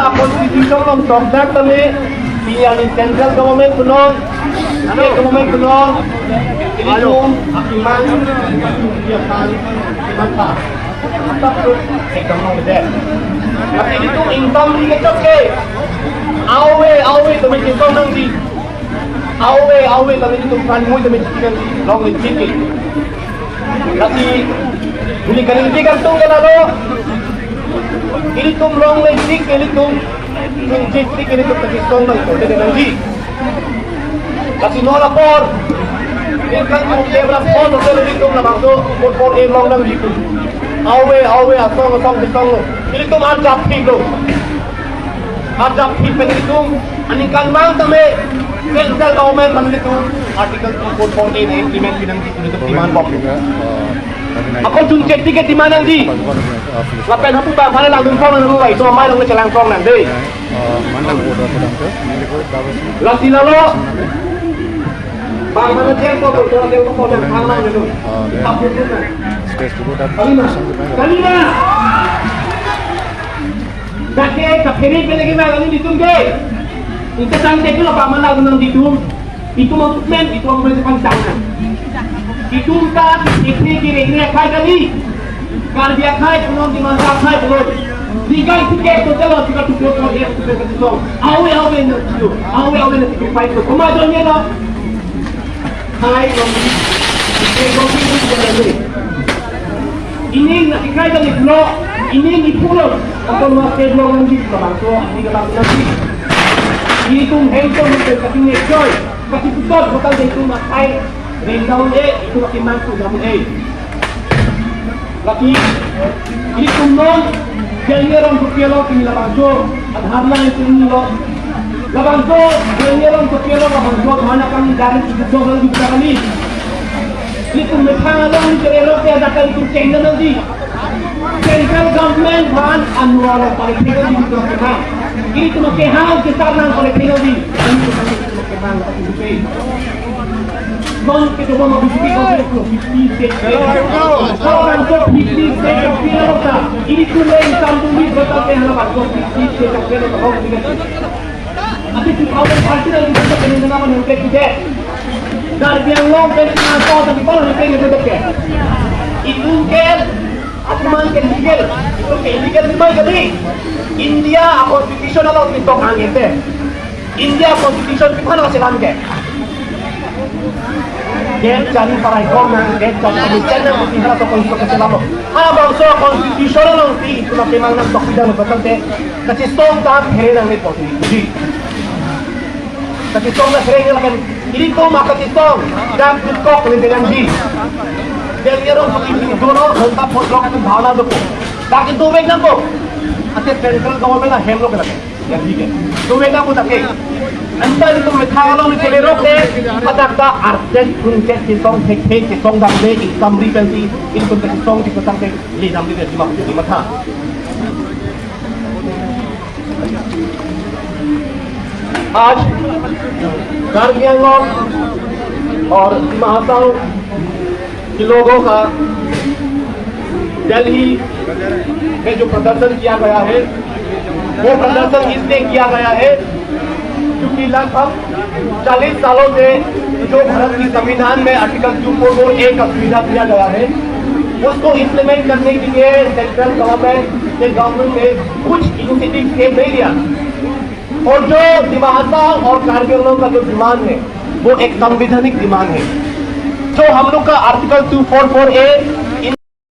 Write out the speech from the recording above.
constitution ng Tokdak kami, pilihan ng central government kunon, state government kunon, ilitum, akiman, iyakan, imanta. Tapos, ikaw mo bede. Kasi ilitum income di kecap ke. Awe, kami income nang di. Awe, kami ilitum kan mo kami chicken long with chicken. Kasi, buli ka rin kantong kanalo. Ilitum long with chicken, ilitum chicken, ilitum takistong ng ito. Dede nang di. Kasi nola por. Ikan yung lebra por, no ilitum na bangso, por long nang di. Awe, asong, ilitum adjap hito. Adjap hit pa ilitum. Aningkan mang tame, central government man ilitum. Article 248 na implement pinanggit ilitum demand box. Ako jun check ticket di mana di? Lapen hapu ba mana lang dun phong nang ruai, so mai lang na chalang phong nang di. Mandang order pedang ke, milikoi bawas. Lasi lalo. Bang mana tempo tu, orang tempo kau dan pang lang dulu. Apa tu na? Space dulu dan. Kalina. Dake kapiri pele ke mana ni ditum ke? Ingka sang tek lo bang mana lang nang ditum. Itu movement, itu movement pangtang na. Ditum ka, ikni kiri khai kali. Kar dia khai, punon di mana khai punon. Dikai tiket tu jalan tiga tu dua dia tu tu. Awe na tu. Awe na tu fight tu. Koma jo ni na. Hai kopi. Ini nak ikai dan pulau. Ini di pulau. Atau luar ke pulau lagi pulau. So ini kalau nanti. Ini tu hentam tu kasi ni joy. Kasi betul betul dia tu makai. Rendau ni itu makin mampu dalam Laki ini kumnon jangan berpiala kini labangso adharna itu ni lo labangso jangan berpiala labangso mana kami dari itu lagi berani ini kummetang lo ni cerelo ke ada kali tu cenggan nanti central government ban annual paling tinggal di itu kita ini tu makin hal kita nang paling tinggal di ini tu makin hal kita non che dobbiamo bisogno di kalau untuk bisnis saya kira ini kulai sambung di berbagai hal bagus bisnis saya kira bagus juga. Tapi tu awal parti lagi kita kena nama nanti kita dari yang long dari nasi tapi kalau nanti kita betul itu kan aku makan illegal itu illegal semua kali India constitution kalau kita angin deh India constitution kita masih langgar dia cari para ekonomi, dia cari channel mesti harus konstitusi selama. Bangsa konstitusi orang ti itu nak memang nak doktrin betul te. Kasi song tak heret ang konstitusi. Kasi song nak heret lagi. Ini tu maka song dan kok dengan di. Dan dia orang ini dono hendak potong tu bhana tu. Tak itu baik nampu. Ate central government lah hem log lagi. Yang di ke. Tu baik nampu tak ke. Anda itu methalon ke lerok deh, adakah artes kunci song tek song dah deh, income repensi, itu kunci song di petang deh, lidam di di mata. आज कारगिल लोग और महासाओं के लोगों का दिल्ली में जो प्रदर्शन किया गया है, वो प्रदर्शन इसलिए किया गया है क्योंकि लगभग 40 सालों से जो भारत की संविधान में आर्टिकल 244A का सुविधा दिया गया है उसको इम्प्लीमेंट करने के लिए सेंट्रल गवर्नमेंट ने कुछ इनिशिएटिव स्टेप नहीं लिया और जो दिमाग और कारगिलों का जो डिमांड है वो एक संवैधानिक डिमांड है जो हम लोग का आर्टिकल 244A